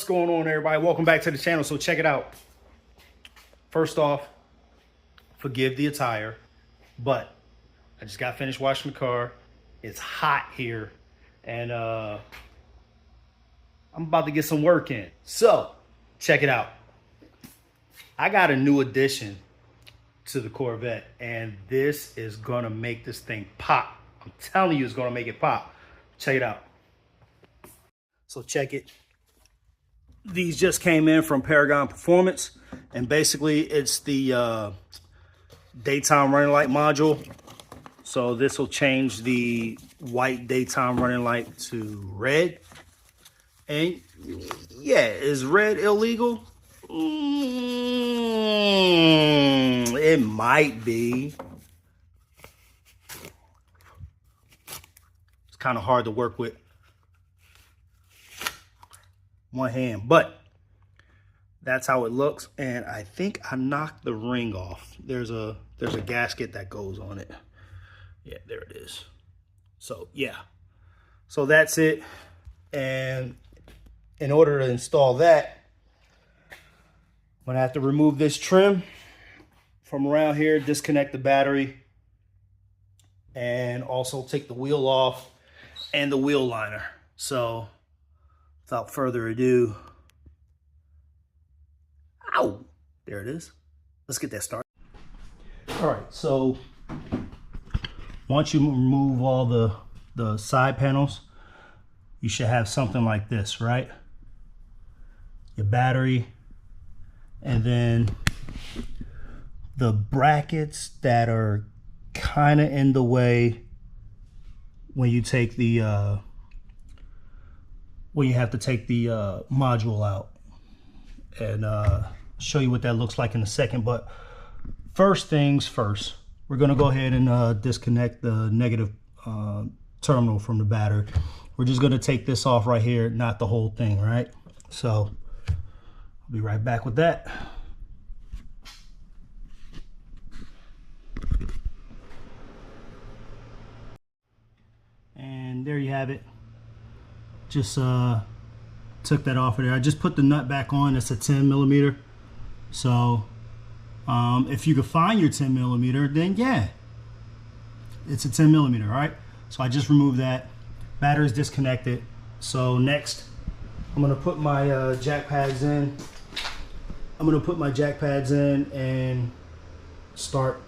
going on, everybody? Welcome back to the channel. So check it out. First off, forgive the attire, but I just got finished washing the car. It's hot here, and I'm about to get some work in. So check it out. I got a new addition to the Corvette, and this is gonna make this thing pop. I'm telling you, it's gonna make it pop. Check it out. So check it. These just came in from Paragon Performance, and basically it's the daytime running light module. So this will change the white daytime running light to red. And yeah, is red illegal? It might be. It's kind of hard to work with one hand, but that's how it looks. And I think I knocked the ring off. There's a gasket that goes on it. Yeah, there it is. So yeah, so that's it. And in order to install that, I'm gonna have to remove this trim from around here, disconnect the battery, and also take the wheel off and the wheel liner. So without further ado, ow, there it is. Let's get that started. All right, so once you remove all the side panels, you should have something like this, right? Your battery, and then the brackets that are kind of in the way when you take the when you have to take the module out, and show you what that looks like in a second. But first things first, we're going to go ahead and disconnect the negative terminal from the battery. We're just going to take this off right here, not the whole thing, right? So I'll be right back with that. And there you have it. Just took that off of there. I just put the nut back on. It's a 10 millimeter. So if you could find your 10 millimeter, then yeah, it's a 10 millimeter, all right? So I just removed that. Battery's disconnected. So next, I'm gonna put my jack pads in. I'm gonna put my jack pads in and start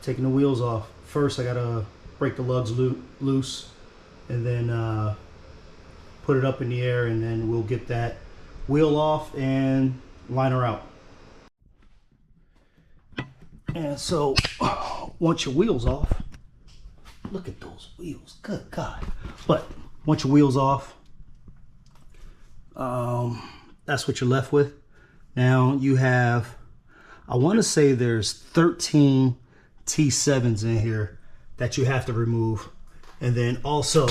taking the wheels off. First, I gotta break the lugs loose, and then put it up in the air, and then we'll get that wheel off and liner out. And so once your wheels off, look at those wheels, good God. But once your wheels off, that's what you're left with. Now you have, I want to say there's 13 T7s in here that you have to remove. And then also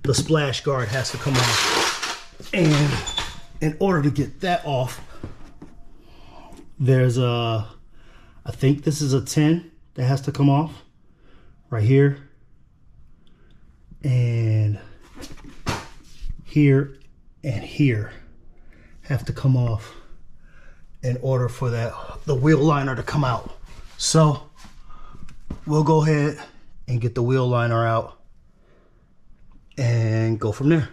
the splash guard has to come off. And in order to get that off, there's a, I think this is a 10 that has to come off right here, and here and here have to come off in order for the wheel liner to come out. So we'll go ahead and get the wheel liner out and go from there.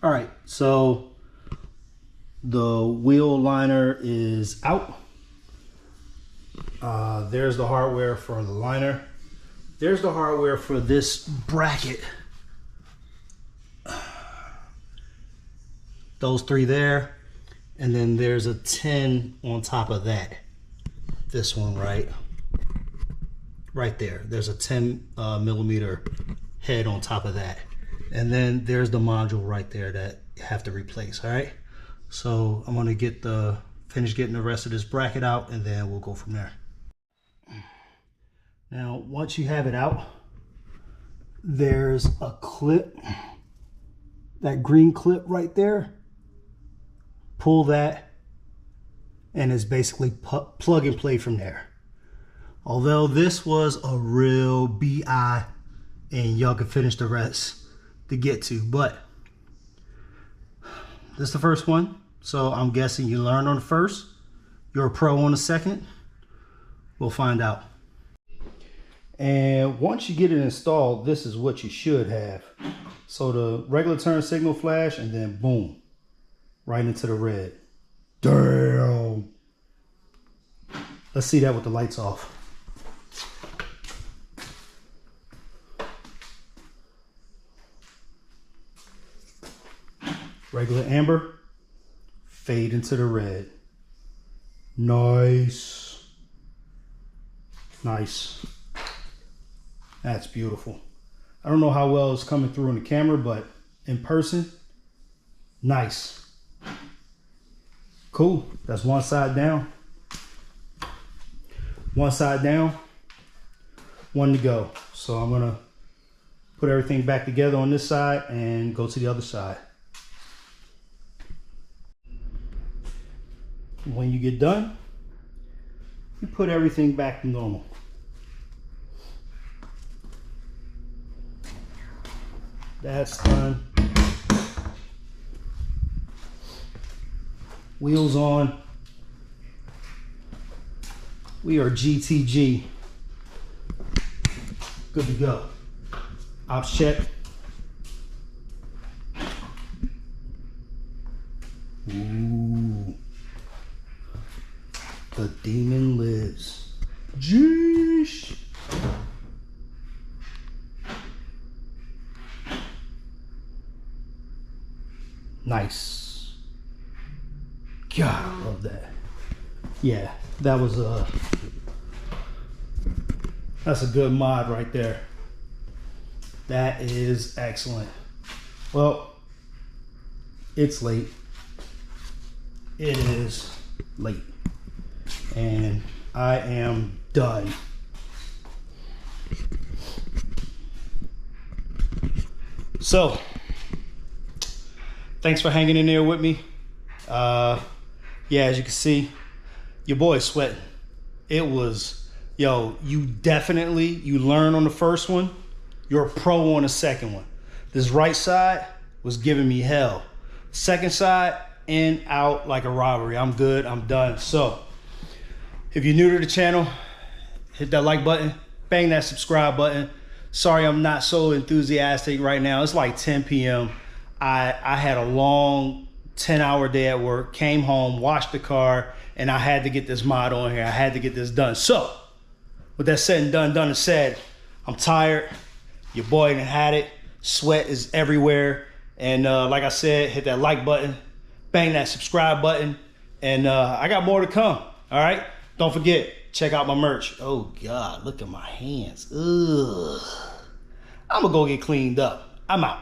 All right, so the wheel liner is out. There's the hardware for the liner. There's the hardware for this bracket. Those three there. And then there's a 10 on top of that. This one right there. There's a 10 millimeter head on top of that. And then there's the module right there that you have to replace, all right? So I'm gonna finish getting the rest of this bracket out, and then we'll go from there. Now, once you have it out, there's a clip, that green clip right there. Pull that, and it's basically plug and play from there. Although this was a real BI and y'all can finish the rest to get to. But this is the first one, so I'm guessing you learned on the first, you're a pro on the second. We'll find out. And once you get it installed, this is what you should have. So the regular turn signal flash, and then boom, right into the red. Damn. Let's see that with the lights off. Regular amber, fade into the red. Nice. Nice. That's beautiful. I don't know how well it's coming through in the camera, but in person, nice. Cool. That's one side down. One side down, one to go. So I'm gonna put everything back together on this side and go to the other side. When you get done, you put everything back to normal. That's done. Wheels on. We are GTG. Good to go. Ops check. Ooh. The demon lives. Jeesh. Nice. God, I love that. Yeah, that was that's a good mod right there. That is excellent. Well, it's late. It is late. And I am done. So, thanks for hanging in there with me. Yeah, as you can see, your boy's sweating. It was, yo, you learn on the first one, you're a pro on the second one. This right side was giving me hell. Second side, in, out like a robbery. I'm good, I'm done. So, if you're new to the channel, hit that like button, bang that subscribe button. Sorry I'm not so enthusiastic right now. It's like 10 p.m. I had a long 10-hour day at work, came home, washed the car, and I had to get this mod on here. I had to get this done. So, with that said and done and said, I'm tired. Your boy done had it. Sweat is everywhere. And like I said, hit that like button, bang that subscribe button, and I got more to come, all right? Don't forget, check out my merch. Oh, God, look at my hands. Ugh. I'm going to go get cleaned up. I'm out.